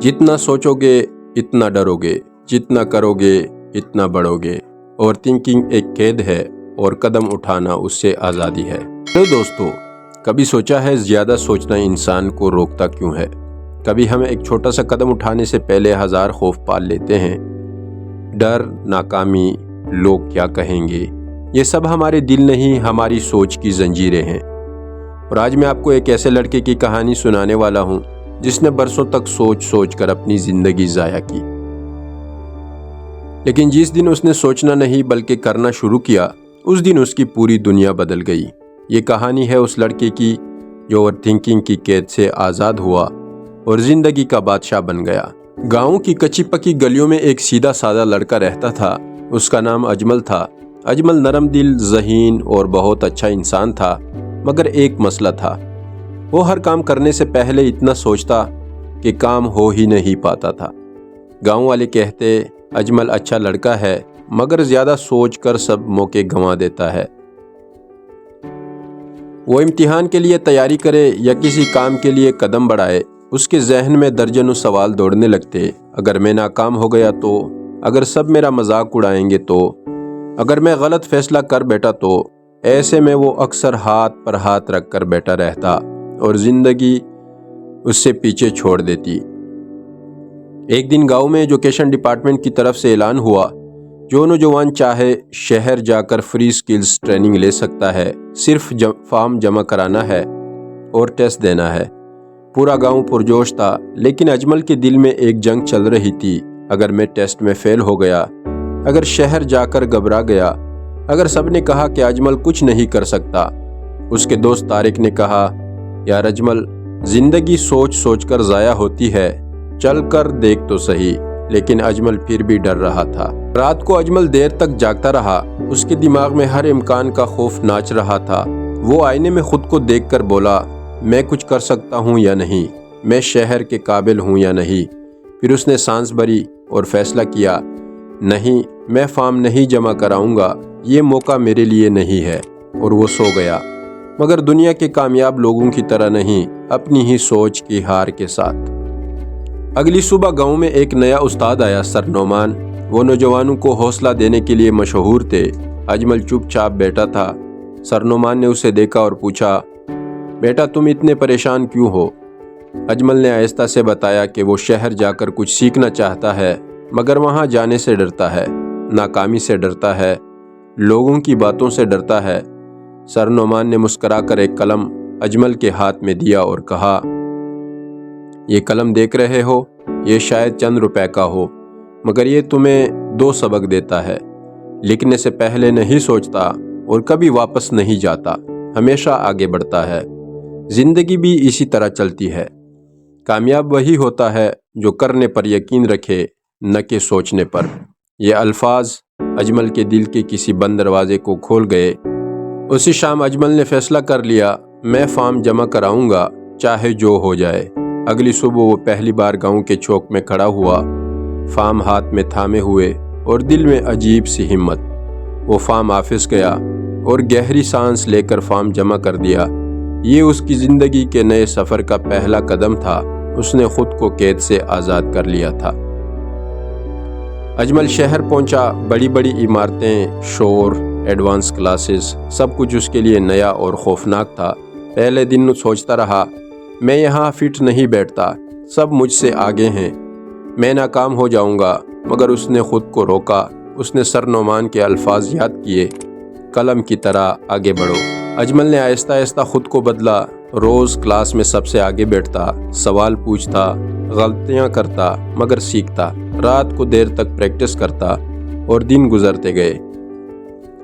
जितना सोचोगे इतना डरोगे, जितना करोगे इतना बढ़ोगे। ओवर थिंकिंग एक कैद है और कदम उठाना उससे आज़ादी है। तो दोस्तों, कभी सोचा है ज़्यादा सोचना इंसान को रोकता क्यों है? कभी हम एक छोटा सा कदम उठाने से पहले हज़ार खौफ पाल लेते हैं। डर, नाकामी, लोग क्या कहेंगे, ये सब हमारे दिल नहीं, हमारी सोच की जंजीरें हैं। और आज मैं आपको एक ऐसे लड़के की कहानी सुनाने वाला हूँ जिसने बरसों तक सोच सोच कर अपनी ज़िंदगी ज़ाया की, लेकिन जिस दिन उसने सोचना नहीं बल्कि करना शुरू किया, उस दिन उसकी पूरी दुनिया बदल गई। ये कहानी है उस लड़के की जो ओवर थिंकिंग की कैद से आज़ाद हुआ और ज़िंदगी का बादशाह बन गया। गाँव की कच्ची पक्की गलियों में एक सीधा साधा लड़का रहता था। उसका नाम अजमल था। अजमल नरम दिल, ज़हीन और बहुत अच्छा इंसान था, मगर एक मसला था। वो हर काम करने से पहले इतना सोचता कि काम हो ही नहीं पाता था। गांव वाले कहते, अजमल अच्छा लड़का है मगर ज़्यादा सोच कर सब मौके गंवा देता है। वो इम्तिहान के लिए तैयारी करे या किसी काम के लिए कदम बढ़ाए, उसके जहन में दर्जनों सवाल दौड़ने लगते। अगर मैं नाकाम हो गया तो, अगर सब मेरा मजाक उड़ाएंगे तो, अगर मैं गलत फैसला कर बैठा तो। ऐसे में वो अक्सर हाथ पर हाथ रख कर बैठा रहता और ज़िंदगी उससे पीछे छोड़ देती। एक दिन गांव में एजुकेशन डिपार्टमेंट की तरफ से ऐलान हुआ, जो नौजवान चाहे शहर जाकर फ्री स्किल्स ट्रेनिंग ले सकता है, सिर्फ फॉर्म जमा कराना है और टेस्ट देना है। पूरा गांव पुरजोश था, लेकिन अजमल के दिल में एक जंग चल रही थी। अगर मैं टेस्ट में फेल हो गया, अगर शहर जाकर घबरा गया, अगर सबने कहा कि अजमल कुछ नहीं कर सकता। उसके दोस्त तारिक ने कहा, यार अजमल, जिंदगी सोच सोच कर ज़ाया होती है, चल कर देख तो सही। लेकिन अजमल फिर भी डर रहा था। रात को अजमल देर तक जागता रहा। उसके दिमाग में हर इम्कान का खौफ नाच रहा था। वो आईने में खुद को देखकर बोला, मैं कुछ कर सकता हूँ या नहीं, मैं शहर के काबिल हूँ या नहीं। फिर उसने सांस भरी और फैसला किया, नहीं, मैं फॉर्म नहीं जमा कराऊंगा, ये मौका मेरे लिए नहीं है। और वो सो गया, मगर दुनिया के कामयाब लोगों की तरह नहीं, अपनी ही सोच की हार के साथ। अगली सुबह गांव में एक नया उस्ताद आया, सर नोमान। वो नौजवानों को हौसला देने के लिए मशहूर थे। अजमल चुपचाप बैठा था। सर नोमान ने उसे देखा और पूछा, बेटा तुम इतने परेशान क्यों हो? अजमल ने आहिस्ता से बताया कि वो शहर जाकर कुछ सीखना चाहता है, मगर वहाँ जाने से डरता है, नाकामी से डरता है, लोगों की बातों से डरता है। सर नोमान ने मुस्कुराकर एक कलम अजमल के हाथ में दिया और कहा, ये कलम देख रहे हो, ये शायद चंद रुपए का हो, मगर ये तुम्हें 2 सबक देता है। लिखने से पहले नहीं सोचता और कभी वापस नहीं जाता, हमेशा आगे बढ़ता है। जिंदगी भी इसी तरह चलती है। कामयाब वही होता है जो करने पर यकीन रखे, न कि सोचने पर। ये अल्फाज अजमल के दिल के किसी बंद दरवाजे को खोल गए। उसी शाम अजमल ने फैसला कर लिया, मैं फॉर्म जमा कराऊंगा, चाहे जो हो जाए। अगली सुबह वो पहली बार गांव के चौक में खड़ा हुआ, फॉर्म हाथ में थामे हुए और दिल में अजीब सी हिम्मत। वो फॉर्म ऑफिस गया और गहरी सांस लेकर फॉर्म जमा कर दिया। ये उसकी ज़िंदगी के नए सफ़र का पहला कदम था। उसने खुद को कैद से आज़ाद कर लिया था। अजमल शहर पहुंचा। बड़ी बड़ी इमारतें, शोर, एडवांस क्लासेस, सब कुछ उसके लिए नया और खौफनाक था। पहले दिन सोचता रहा, मैं यहाँ फिट नहीं बैठता, सब मुझसे आगे हैं, मैं नाकाम हो जाऊँगा। मगर उसने खुद को रोका। उसने सर नोमान के अल्फाज याद किए, कलम की तरह आगे बढ़ो। अजमल ने आहिस्ता आहिस्ता खुद को बदला। रोज़ क्लास में सबसे आगे बैठता, सवाल पूछता, गलतियाँ करता मगर सीखता। रात को देर तक प्रैक्टिस करता और दिन गुजरते गए।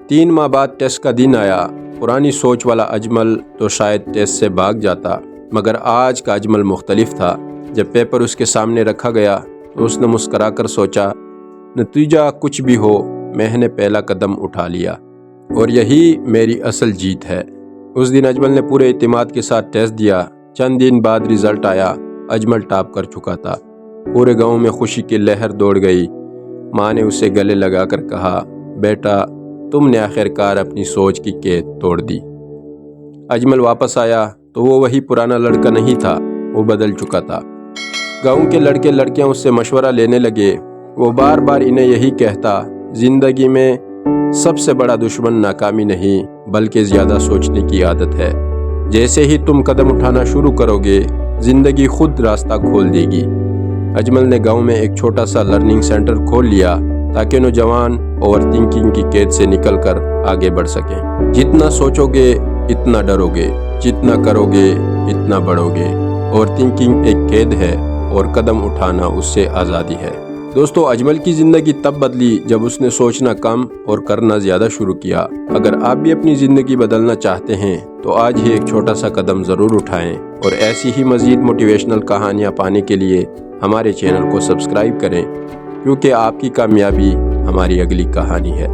3 माह बाद टेस्ट का दिन आया। पुरानी सोच वाला अजमल तो शायद टेस्ट से भाग जाता, मगर आज का अजमल मुख्तलिफ था। जब पेपर उसके सामने रखा गया तो उसने मुस्कराकर सोचा, नतीजा कुछ भी हो, मैंने पहला कदम उठा लिया और यही मेरी असल जीत है। उस दिन अजमल ने पूरे इत्मीनान के साथ टेस्ट दिया। चंद दिन बाद रिजल्ट आया। अजमल टॉप कर चुका था। पूरे गांव में खुशी की लहर दौड़ गई। माँ ने उसे गले लगाकर कहा, बेटा तुमने आखिरकार अपनी सोच की कैद तोड़ दी। अजमल वापस आया तो वो वही पुराना लड़का नहीं था, वो बदल चुका था। गांव के लड़के लड़कियां उससे मशवरा लेने लगे। वो बार बार इन्हें यही कहता, जिंदगी में सबसे बड़ा दुश्मन नाकामी नहीं बल्कि ज़्यादा सोचने की आदत है। जैसे ही तुम कदम उठाना शुरू करोगे, जिंदगी खुद रास्ता खोल देगी। अजमल ने गांव में एक छोटा सा लर्निंग सेंटर खोल लिया ताकि नौजवान ओवर थिंकिंग की कैद से निकलकर आगे बढ़ सकें। जितना सोचोगे इतना डरोगे, जितना करोगे इतना बढ़ोगे। ओवर थिंकिंग एक कैद है और कदम उठाना उससे आज़ादी है। दोस्तों, अजमल की ज़िंदगी तब बदली जब उसने सोचना कम और करना ज़्यादा शुरू किया। अगर आप भी अपनी ज़िंदगी बदलना चाहते हैं तो आज ही एक छोटा सा कदम ज़रूर उठाएं और ऐसी ही मज़ीद मोटिवेशनल कहानियाँ पाने के लिए हमारे चैनल को सब्सक्राइब करें, क्योंकि आपकी कामयाबी हमारी अगली कहानी है।